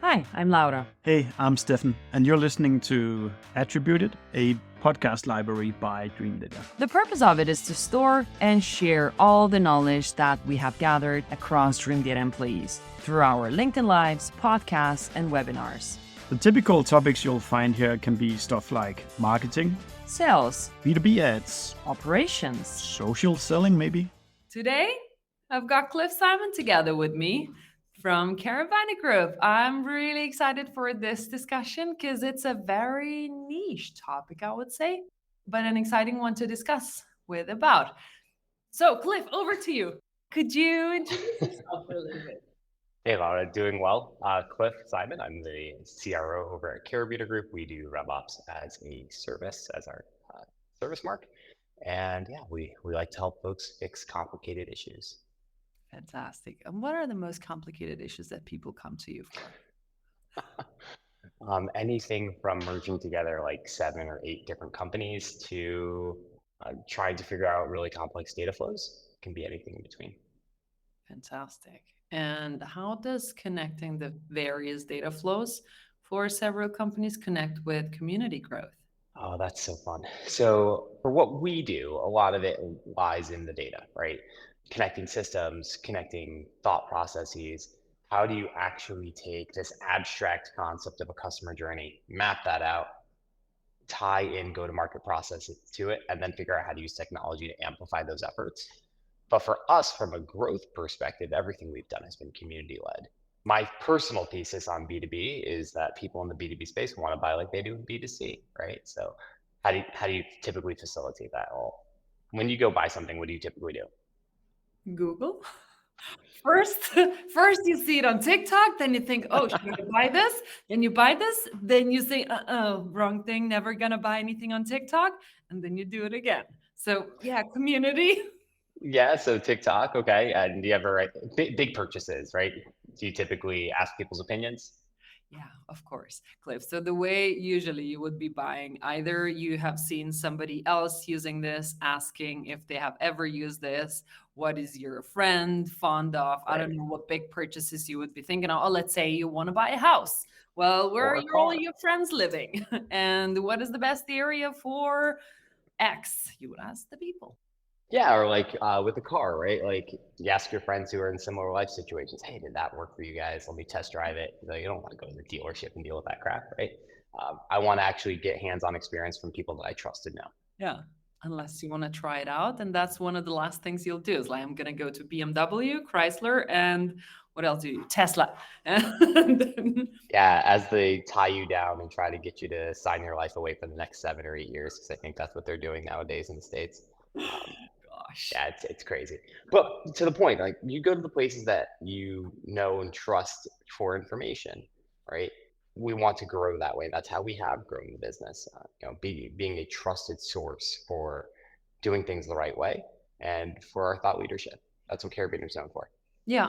Hi, I'm Laura. Hey, I'm Stefan, and you're listening to Attributed, a podcast library by Dreamdata. The purpose of it is to store and share all the knowledge that we have gathered across Dreamdata employees through our LinkedIn Lives, podcasts, and webinars. The typical topics you'll find here can be stuff like marketing, Sales, B2B ads, operations. social selling maybe. Today, I've got Cliff Simon together with me from Caravana Group. I'm really excited for this discussion because it's a very niche topic, I would say, but an exciting one to discuss with about. So, Cliff, over to you. Could you introduce yourself for a little bit? Hey, Laura, doing well. Cliff Simon, I'm the CRO over at Caravana Group. We do Revops as a service, as our service mark. And yeah, we like to help folks fix complicated issues. Fantastic. And what are the most complicated issues that people come to you for? Anything from merging together like 7 or 8 different companies to trying to figure out really complex data flows. Can be anything in between. Fantastic. And how does connecting the various data flows for several companies connect with community growth? Oh, that's so fun. So for what we do, a lot of it lies in the data, right? Connecting systems, connecting thought processes. How do you actually take this abstract concept of a customer journey, map that out, tie in go-to-market processes to it, and then figure out how to use technology to amplify those efforts? But for us, from a growth perspective, everything we've done has been community-led. My personal thesis on B2B is that people in the B2B space want to buy like they do in B2C, right? So how do you typically facilitate that? Well, when you go buy something, what do you typically do? Google. First you see it on TikTok, then you think, oh, should I buy this? Then you buy this, then you say, wrong thing, never gonna buy anything on TikTok, and then you do it again. So yeah, community. Yeah, so TikTok, okay. And do you ever big purchases, right? Do you typically ask people's opinions? Yeah, of course, Cliff. So the way usually you would be buying, either you have seen somebody else using this, asking if they have ever used this, what is your friend fond of? I don't know what big purchases you would be thinking of. Oh, let's say you want to buy a house. Well, where Or are a car. all your friends living? And what is the best area for X? You would ask the people. Yeah, or like with a car, right? Like you ask your friends who are in similar life situations, hey, did that work for you guys? Let me test drive it. You don't want to go to the dealership and deal with that crap, right? I want to actually get hands-on experience from people that I trust and know. Yeah, unless you want to try it out. And that's one of the last things you'll do is like, I'm going to go to BMW, Chrysler, and what else do you do? Tesla. And then, Yeah, as they tie you down and try to get you to sign your life away for the next 7 or 8 years, because I think that's what they're doing nowadays in the States. gosh. Yeah, it's crazy. But to the point, like you go to the places that you know and trust for information, right? We want to grow that way. That's how we have grown the business. Being a trusted source for doing things the right way and for our thought leadership. That's what Carabiner is known for. Yeah.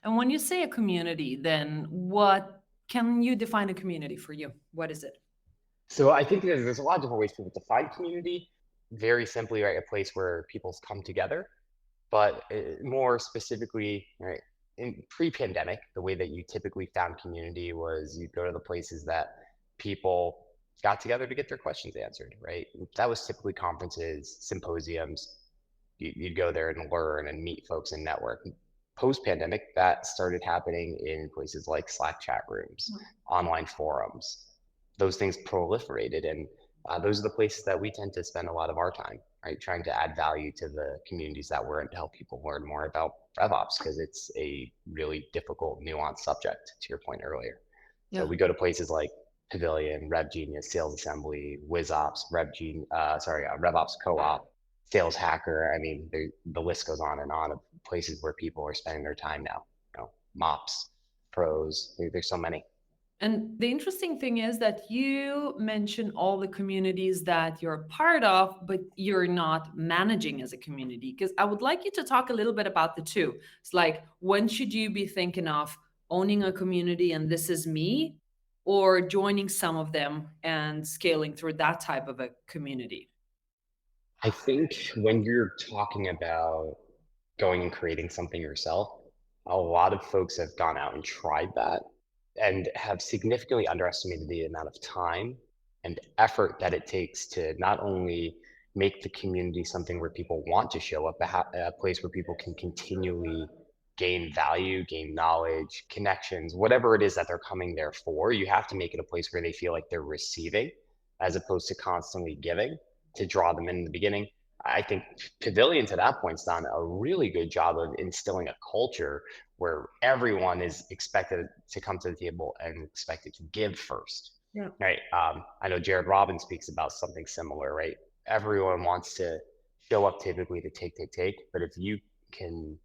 And when you say a community, then what can you define a community for you? What is it? So I think there's a lot of different ways people define community. Very simply, right, a place where people come together. But more specifically, right, in pre-pandemic, the way that you typically found community was you'd go to the places that people got together to get their questions answered, right? That was typically conferences, symposiums. You'd go there and learn and meet folks and network. Post-pandemic, that started happening in places like Slack chat rooms, online forums. Those things proliferated, and those are the places that we tend to spend a lot of our time, right? Trying to add value to the communities that we're in to help people learn more about RevOps, because it's a really difficult, nuanced subject, to your point earlier. Yeah. So we go to places like Pavilion, RevGenius, Sales Assembly, WizOps, RevOps Co-op, Sales Hacker. I mean, the list goes on of places where people are spending their time now. Mops, Pros, there's so many. And the interesting thing is that you mention all the communities that you're part of, but you're not managing as a community. Because I would like you to talk a little bit about the two. It's like, when should you be thinking of owning a community and this is me, or joining some of them and scaling through that type of a community? I think when you're talking about going and creating something yourself, a lot of folks have gone out and tried that and have significantly underestimated the amount of time and effort that it takes to not only make the community something where people want to show up, but a place where people can continually gain value, gain knowledge, connections, whatever it is that they're coming there for. You have to make it a place where they feel like they're receiving as opposed to constantly giving to draw them in the beginning. I think Pavilion to that point's done a really good job of instilling a culture where everyone is expected to come to the table and expected to give first. Yeah. Right. I know Jared Robbins speaks about something similar, right? Everyone wants to show up typically to take, but if you can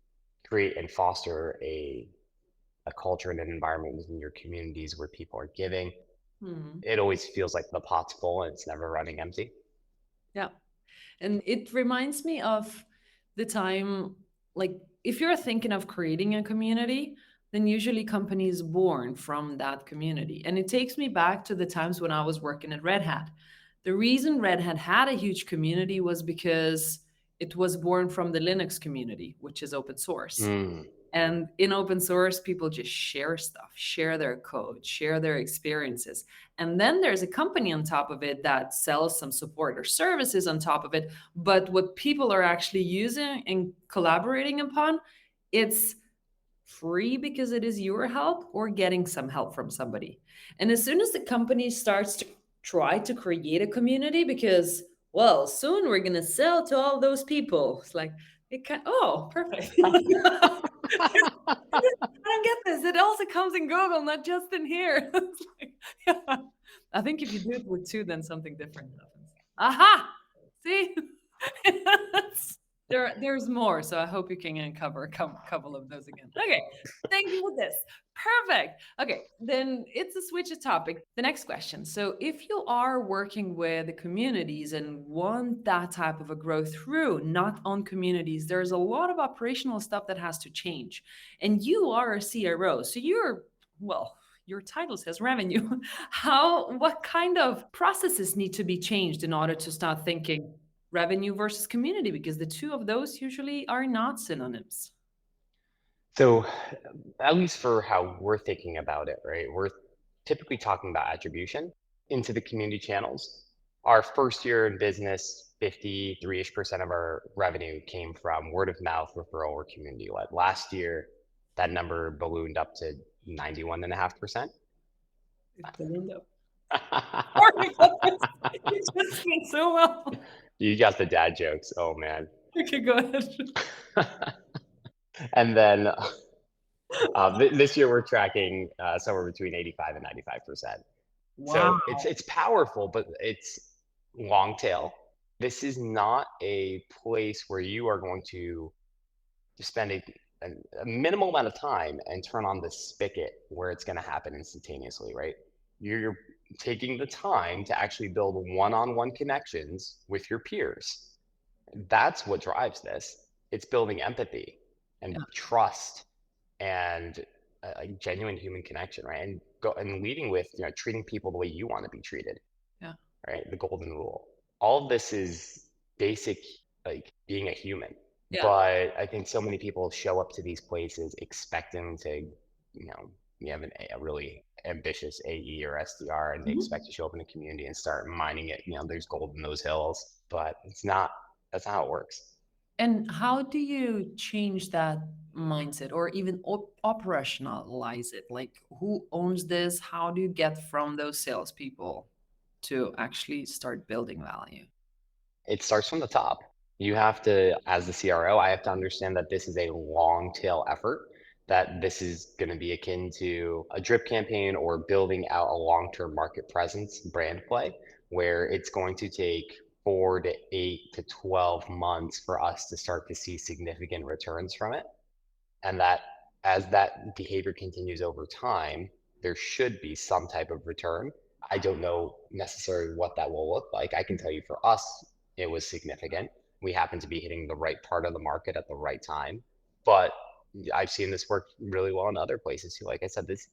create and foster a culture and an environment in your communities where people are giving, it always feels like the pot's full and it's never running empty. Yeah. And it reminds me of the time, like, if you're thinking of creating a community, then usually companies born from that community. And it takes me back to the times when I was working at Red Hat. The reason Red Hat had a huge community was because it was born from the Linux community, which is open source. And in open source, people just share stuff, share their code, share their experiences. And then there's a company on top of it that sells some support or services on top of it. But what people are actually using and collaborating upon, it's free because it is your help or getting some help from somebody. And as soon as the company starts to try to create a community because, well, soon we're going to sell to all those people, it's like, it can, oh, perfect. I don't get this. It also comes in Google, not just in here. It's like, yeah. I think if you do it with two, then something different happens. Aha! See? There's more, so I hope you can uncover a couple of those again. Okay, thank you for this. Perfect. Okay, then it's a switch of topic. The next question. So if you are working with the communities and want that type of a growth through not on communities, there's a lot of operational stuff that has to change. And you are a CRO, so your title says revenue. What kind of processes need to be changed in order to start thinking revenue versus community? Because the two of those usually are not synonyms. So, at least for how we're thinking about it, right? We're typically talking about attribution into the community channels. Our first year in business, 53-ish% of our revenue came from word of mouth, referral, or community led. Last year, that number ballooned up to 91.5%. It ballooned up. Oh my goodness. You just did so well. You got the dad jokes. Oh, man. Okay, go ahead. And then this year we're tracking somewhere between 85 and 95%. Wow. So it's powerful, but it's long tail. This is not a place where you are going to spend a minimal amount of time and turn on the spigot where it's going to happen instantaneously, right? You're taking the time to actually build one-on-one connections with your peers. That's what drives this. It's building empathy and trust and a genuine human connection, right? And leading with, treating people the way you want to be treated. Yeah. Right. The golden rule. All of this is basic, like being a human. Yeah. But I think so many people show up to these places expecting to, you have a really ambitious AE or SDR, and they expect to show up in a community and start mining it. There's gold in those hills, but that's not how it works. And how do you change that mindset or even operationalize it? Like, who owns this? How do you get from those salespeople to actually start building value? It starts from the top. You have to, as the CRO, I have to understand that this is a long tail effort, that this is going to be akin to a drip campaign or building out a long-term market presence brand play, where it's going to take 4 to 8 to 12 months for us to start to see significant returns from it. And that as that behavior continues over time, there should be some type of return. I don't know necessarily what that will look like. I can tell you for us, it was significant. We happen to be hitting the right part of the market at the right time. But I've seen this work really well in other places too. Like I said, this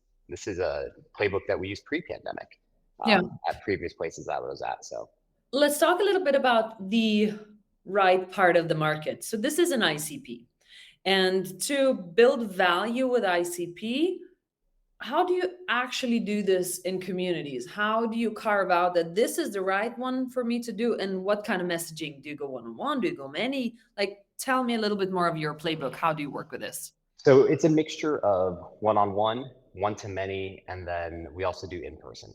is a playbook that we used pre-pandemic at previous places that I was at. So let's talk a little bit about the right part of the market. So this is an ICP. And to build value with ICP, how do you actually do this in communities? How do you carve out that this is the right one for me to do? And what kind of messaging? Do you go one on one? Do you go many? Like, tell me a little bit more of your playbook. How do you work with this? So it's a mixture of one-on-one, one-to-many, and then we also do in-person.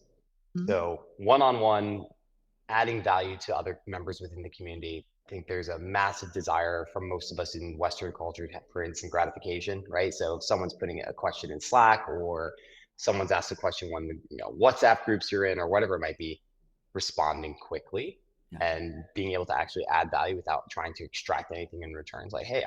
Mhm. So one-on-one, adding value to other members within the community. I think there's a massive desire from most of us in Western culture for instant gratification, right? So if someone's putting a question in Slack or someone's asked a question when WhatsApp groups you're in or whatever it might be, responding quickly Yeah. and being able to actually add value without trying to extract anything in return. It's like, hey,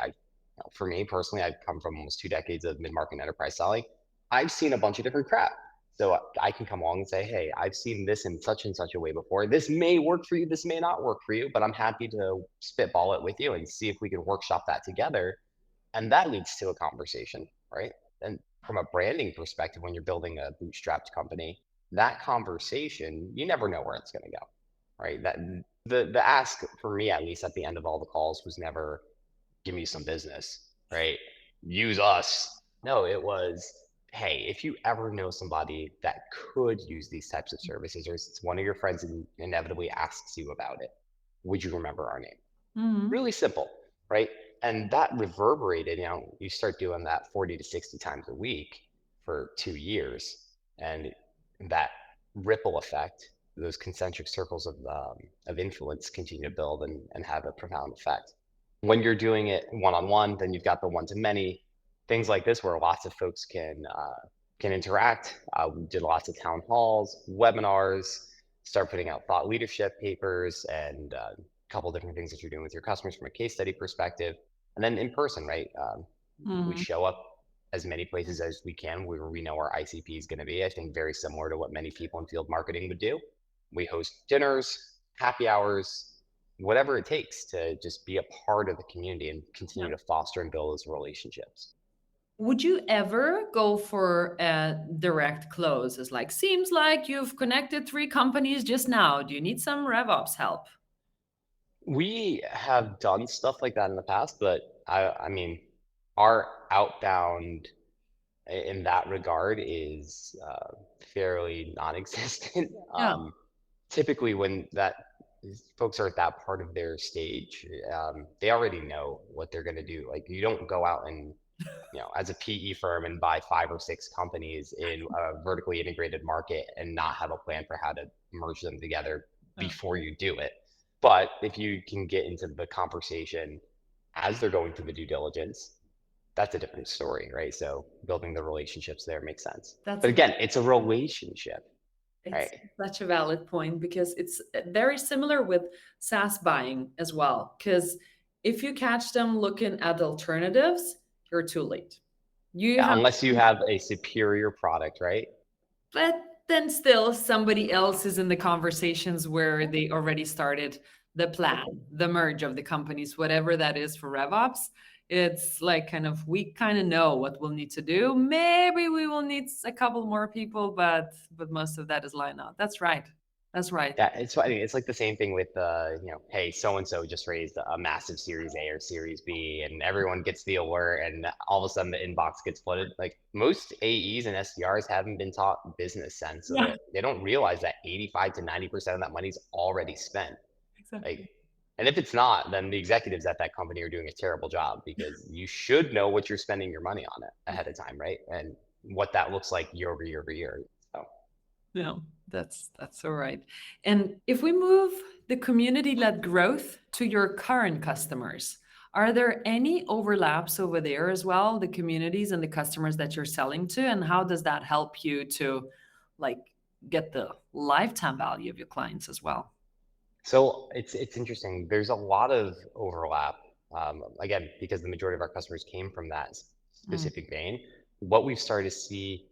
for me personally, I've come from almost 2 decades of mid-market enterprise selling. I've seen a bunch of different crap. So I can come along and say, hey, I've seen this in such and such a way before. This may work for you. This may not work for you, but I'm happy to spitball it with you and see if we can workshop that together. And that leads to a conversation, right? And from a branding perspective, when you're building a bootstrapped company, that conversation, you never know where it's going to go, right? That the ask for me, at least at the end of all the calls, was never give me some business, right? Use us. No, it was, hey, if you ever know somebody that could use these types of services, or it's one of your friends inevitably asks you about it, would you remember our name? Mhm. Really simple, right? And that reverberated, you start doing that 40 to 60 times a week for 2 years. And that ripple effect, those concentric circles of influence continue to build and have a profound effect. When you're doing it one-on-one, then you've got the one-to-many, things like this where lots of folks can interact. We did lots of town halls, webinars, start putting out thought leadership papers and couple different things that you're doing with your customers from a case study perspective, and then in person, right? We Mhm. show up as many places as we can where we know our ICP is going to be. I think very similar to what many people in field marketing would do. We host dinners, happy hours, whatever it takes to just be a part of the community and Yeah. continue to foster and build those relationships. Would you ever go for a direct close? It's like, seems like you've connected three companies just now. Do you need some RevOps help? We have done stuff like that in the past, but I mean, our outbound in that regard is fairly non-existent. Yeah. Typically, when that folks are at that part of their stage, they already know what they're going to do. Like you don't go out and as a PE firm and buy 5 or 6 companies in a vertically integrated market and not have a plan for how to merge them together Yeah. before you do it. But if you can get into the conversation as they're going through the due diligence, that's a different story, right? So building the relationships there makes sense. That's But a again, it's a relationship, It's right? such a valid point because it's very similar with SaaS buying as well. Because if you catch them looking at alternatives, you're too late. You Yeah, have, unless you have a superior product, right? but then still somebody else is in the conversations where they already started the plan, the merge of the companies, whatever that is for RevOps. It's like kind of we kind of know what we'll need to do. Maybe we will need a couple more people, but most of that is line out. That's right. That's right. Yeah, it's funny. It's like the same thing with, hey, so and so just raised a massive Series A or Series B, and everyone gets the alert, and all of a sudden the inbox gets flooded. Like most AEs and SDRs haven't been taught business sense, so Yeah, they don't realize that 85 to 90% of that money's already spent. Like, exactly. and if it's not, then the executives at that company are doing a terrible job because you should know what you're spending your money on it ahead of time, right? And what that looks like year over year over year. So. No, that's all right. And if we move the community-led growth to your current customers, are there any overlaps over there as well, the communities and the customers that you're selling to, and how does that help you to like get the lifetime value of your clients as well? So it's interesting. There's a lot of overlap. Again, because the majority of our customers came from that Mm, specific vein. What we've started to see,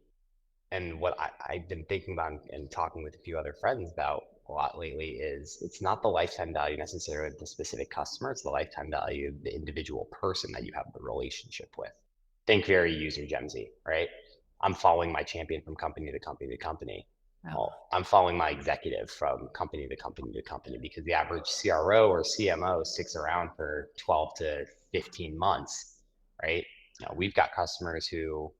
and what I've been thinking about and talking with a few other friends about a lot lately, is it's not the lifetime value necessarily of the specific customer. It's the lifetime value of the individual person that you have the relationship with. Think very user gemsy, right? I'm following my champion from company to company to company. yeah. Well, I'm following my executive from company to company to company because the average CRO or CMO sticks around for 12 to 15 months, right? We've got customers who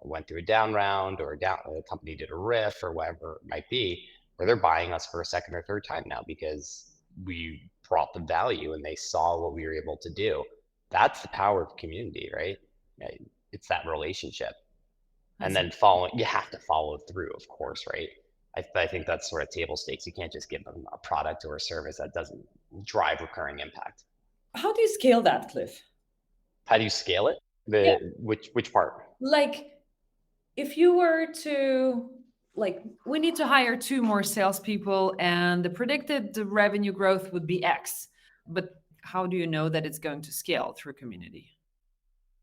went through a down round, or a company did a riff, or whatever it might be, where they're buying us for a second or third time now because we brought the value and they saw what we were able to do. That's the power of community, right? It's that relationship. And That's then you have to follow through, of course, right? I think that's sort of table stakes. You can't just give them a product or a service that doesn't drive recurring impact. How do you scale that, Cliff? How do you scale it? Yeah. Which part? Like, if you were to, like, we need to hire 2 more salespeople and the predicted revenue growth would be X, but how do you know that it's going to scale through community?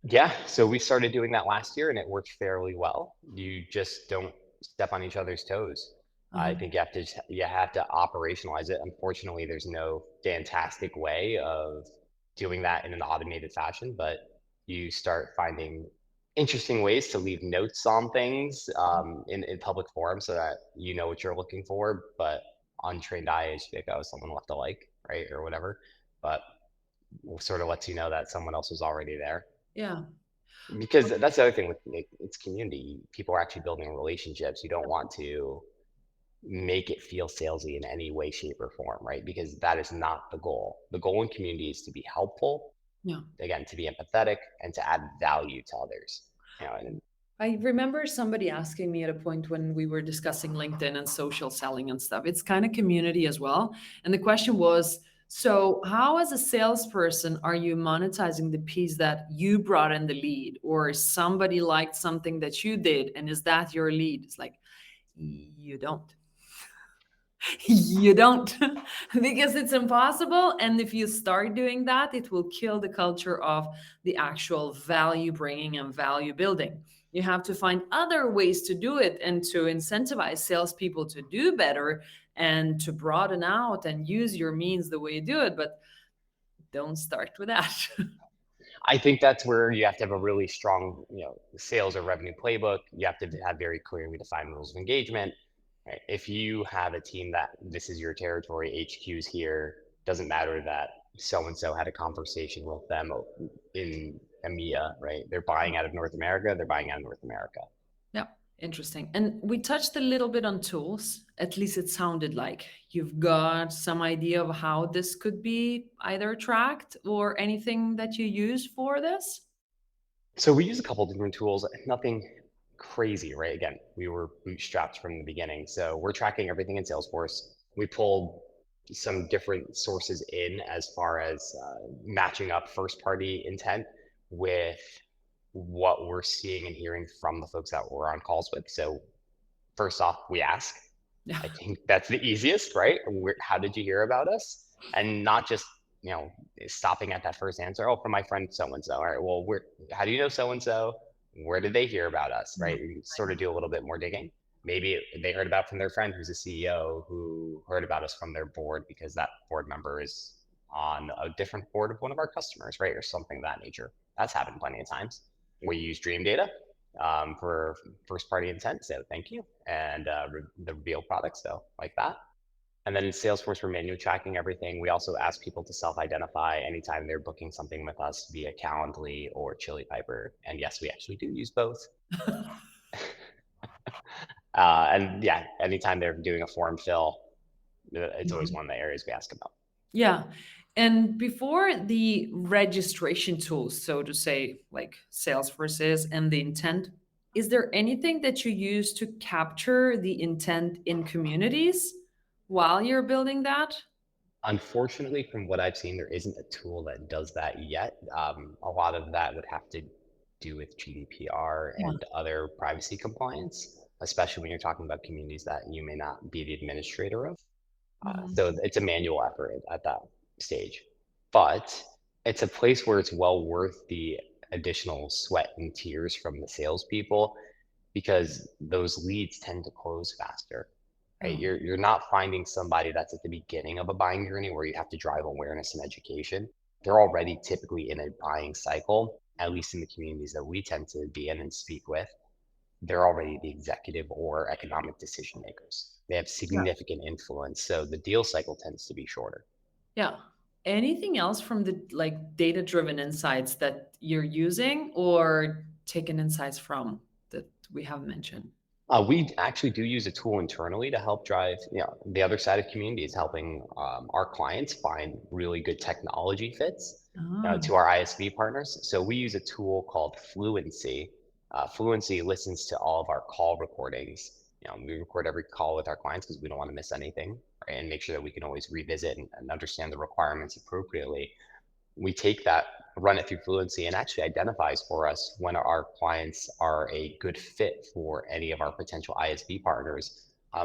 Yeah, so we started doing that last year and it worked fairly well. You just don't step on each other's toes. I think you have to operationalize it. Unfortunately, there's no fantastic way of doing that in an automated fashion, but you start finding interesting ways to leave notes on things in public forums so that you know what you're looking for, but untrained eye is like, oh, someone left a like, right, or whatever. But sort of lets you know that someone else was already there. Yeah. Because that's the other thing with it's community. People are actually building relationships. You don't want to make it feel salesy in any way, shape, or form, right? Because that is not the goal. The goal in community is to be helpful, Yeah. again, to be empathetic, and to add value to others. And I remember somebody asking me at a point when we were discussing LinkedIn and social selling and stuff. It's kind of community as well. And the question was, so how as a salesperson are you monetizing the piece that you brought in the lead, or somebody liked something that you did and is that your lead? It's like, you don't. You don't, because it's impossible. And if you start doing that, it will kill the culture of the actual value bringing and value building. You have to find other ways to do it and to incentivize salespeople to do better and to broaden out and use your means the way you do it. But don't start with that. I think that's where you have to have a really strong, sales or revenue playbook. You have to have very clearly defined rules of engagement. Right? If you have a team that this is your territory, HQ's here, doesn't matter that so-and-so had a conversation with them in EMEA, right? They're buying out of North America, they're buying out of North America. Yeah, interesting. And we touched a little bit on tools. At least it sounded like you've got some idea of how this could be either tracked or anything that you use for this. So we use a couple different tools, nothing crazy, right? Again, we were bootstrapped from the beginning. So we're tracking everything in Salesforce. We pulled some different sources in as far as matching up first party intent with what we're seeing and hearing from the folks that we're on calls with. So first off, we ask. Yeah. I think that's the easiest, right? How did you hear about us? And not just stopping at that first answer. Oh, from my friend so-and-so. All right, well, how do you know so-and-so? Where did they hear about us, right? You sort of do a little bit more digging. Maybe they heard about from their friend who's a CEO who heard about us from their board because that board member is on a different board of one of our customers, right? Or something of that nature. That's happened plenty of times. We use Dreamdata for first party intent, so thank you. And the real product, so like that. And then in Salesforce, we're manually tracking everything. We also ask people to self-identify anytime they're booking something with us via Calendly or Chili Piper. And yes, we actually do use both. And yeah, anytime they're doing a form fill, it's always one of the areas we ask about. Yeah. And before the registration tools, so to say, like Salesforce is and the intent, is there anything that you use to capture the intent in communities while you're building that? Unfortunately, from what I've seen, there isn't a tool that does that yet. A lot of that would have to do with GDPR and other privacy compliance, especially when you're talking about communities that you may not be the administrator of. So it's a manual effort at that stage, but it's a place where it's well worth the additional sweat and tears from the salespeople because those leads tend to close faster. Right? You're not finding somebody that's at the beginning of a buying journey where you have to drive awareness and education. They're already typically in a buying cycle, at least in the communities that we tend to be in and speak with. They're already the executive or economic decision makers. They have significant influence. So the deal cycle tends to be shorter. Yeah. Anything else from the like data driven insights that you're using or taken insights from? that we have mentioned? We actually do use a tool internally to help drive, the other side of community is helping our clients find really good technology fits Oh, to our ISV partners. So we use a tool called Fluency. Fluency listens to all of our call recordings. We record every call with our clients because we don't want to miss anything, right? And make sure that we can always revisit and understand the requirements appropriately. We take that, run it through Fluency, and actually identifies for us when our clients are a good fit for any of our potential ISV partners,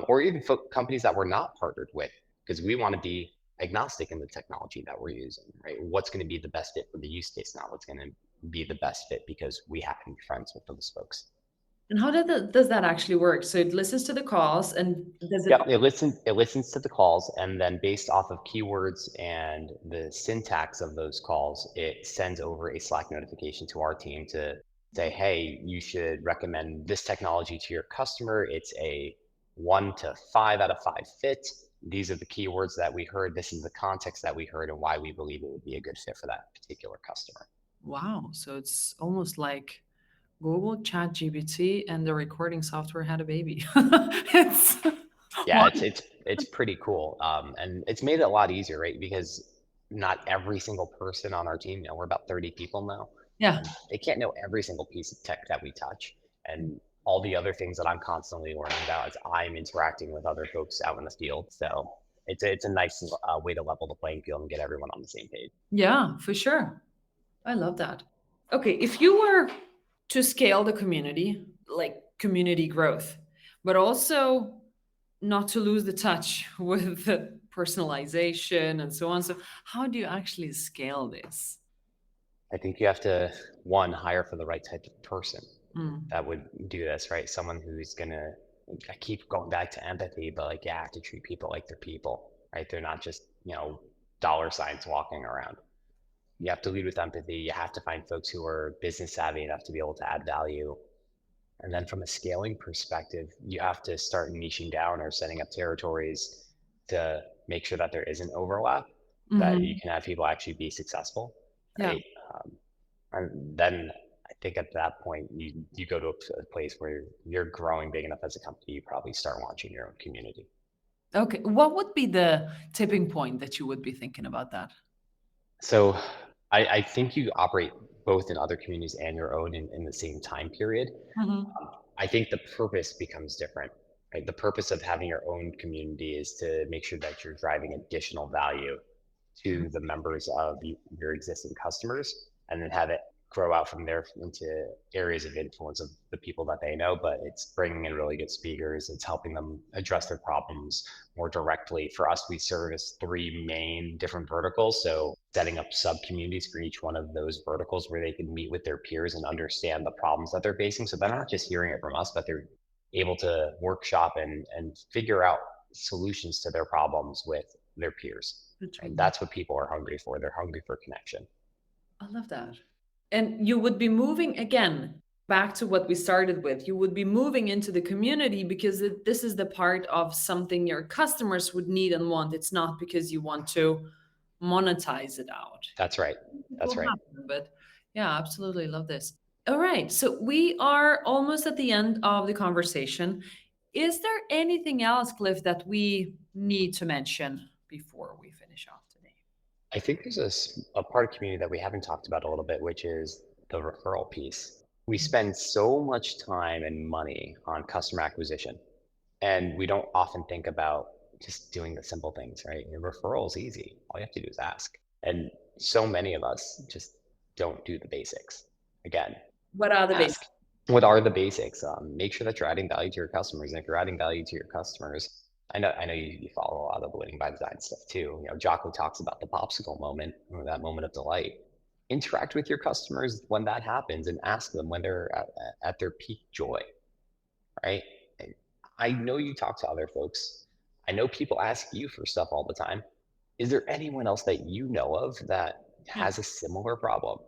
or even companies that we're not partnered with, because we want to be agnostic in the technology that we're using, right? What's going to be the best fit for the use case, not what's going to be the best fit because we happen to be friends with those folks. and how does that actually work? So it listens to the calls, and does it? Yep, it listens to the calls, and then based off of keywords and the syntax of those calls, it sends over a Slack notification to our team to say, hey, you should recommend this technology to your customer. It's a 1 to 5 out of 5 fit. These are the keywords that we heard. This is the context that we heard and why we believe it would be a good fit for that particular customer. Wow. So it's almost like Google Chat GPT and the recording software had a baby. It's Yeah, wow. it's pretty cool, and it's made it a lot easier, right? Because not every single person on our team, we're about 30 people now. Yeah. They can't know every single piece of tech that we touch, and all the other things that I'm constantly learning about as I'm interacting with other folks out in the field. So it's a nice way to level the playing field and get everyone on the same page. Yeah, for sure. I love that. Okay, if you were to scale the community, like community growth, but also not to lose the touch with the personalization and so on. So, how do you actually scale this? I think you have to, one, hire for the right type of person Mm, that would do this, right? Someone who's gonna, I keep going back to empathy, but like, you have to treat people like they're people, right? They're not just, dollar signs walking around. You have to lead with empathy. You have to find folks who are business savvy enough to be able to add value. And then from a scaling perspective, you have to start niching down or setting up territories to make sure that there isn't overlap, that you mhm. can have people actually be successful, Yeah. right? Um, and then I think at that point, you go to a place where you're growing big enough as a company, you probably start launching your own community. Okay. What would be the tipping point that you would be thinking about that? So I think you operate both in other communities and your own in the same time period. Mhm. I think the purpose becomes different, right? The purpose of having your own community is to make sure that you're driving additional value to the members of your existing customers, and then have it grow out from there into areas of influence of the people that they know. But it's bringing in really good speakers. It's helping them address their problems more directly. For us, we service 3 main different verticals. So setting up sub communities for each one of those verticals where they can meet with their peers and understand the problems that they're facing. So they're not just hearing it from us, but they're able to workshop and figure out solutions to their problems with their peers. That's And really that's what people are hungry for. They're hungry for connection. I love that. And you would be moving again back to what we started with. You would be moving into the community because this is the part of something your customers would need and want. It's not because you want to monetize it out. That's right. It will That's right. happen, but yeah, absolutely love this. All right, so we are almost at the end of the conversation. Is there anything else, Cliff, that we need to mention before we finish off today? I think there's a part of community that we haven't talked about a little bit, which is the referral piece. We spend so much time and money on customer acquisition, and we don't often think about just doing the simple things, right? Your referral is easy. All you have to do is ask. And so many of us just don't do the basics. Again, What are the basics? ask. What are the basics? Make sure that you're adding value to your customers. And if you're adding value to your customers, I know you follow a lot of the winning by design stuff too. Jocko talks about the popsicle moment or that moment of delight. Interact with your customers when that happens and ask them when they're at their peak joy, right? And I know you talk to other folks. I know people ask you for stuff all the time. Is there anyone else that you know of that Yeah. has a similar problem?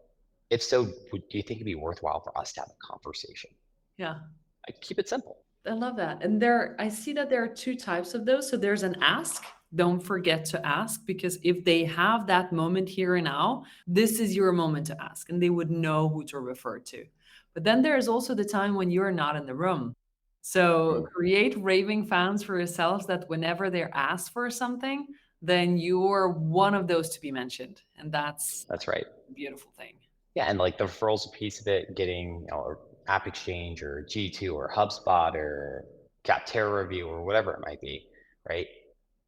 If so, do you think it'd be worthwhile for us to have a conversation? Yeah. I keep it simple. I love that. And I see that there are two types of those. So there's an ask. Don't forget to ask, because if they have that moment here and now, this is your moment to ask and they would know who to refer to. But then there is also the time when you're not in the room. So create raving fans for yourselves that whenever they're asked for something, then you're one of those to be mentioned. And that's right. a beautiful thing. Yeah, and like the referrals piece of it, getting App Exchange or G2 or HubSpot or Capterra Review or whatever it might be, right?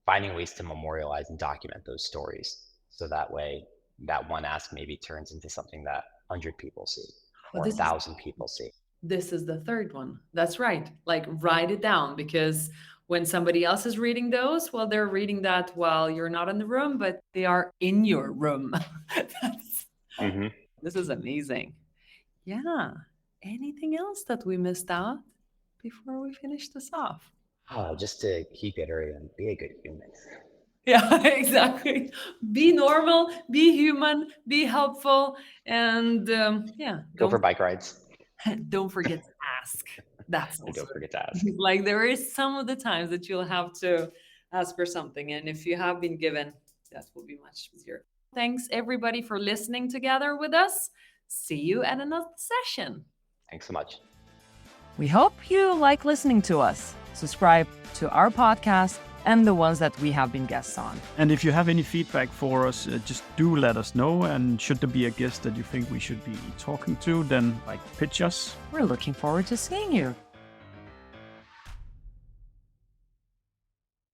Finding ways to memorialize and document those stories. So that way, that one ask maybe turns into something that 100 people see or 1,000 people see. This is the third one. That's right. Like write it down, because when somebody else is reading those, well, they're reading that while you're not in the room, but they are in your room. This is amazing. Yeah. Anything else that we missed out before we finish this off? Just to keep iterating, be a good human. Yeah, exactly. Be normal, be human, be helpful, and Go for bike rides. Don't forget to ask. That's also don't forget to ask. like there is some of the times that you'll have to ask for something, and if you have been given, that will be much easier. Thanks everybody for listening together with us. See you at another session. Thanks so much. We hope you like listening to us. Subscribe to our podcast and the ones that we have been guests on. And if you have any feedback for us, just do let us know. And should there be a guest that you think we should be talking to, then pitch us. We're looking forward to seeing you.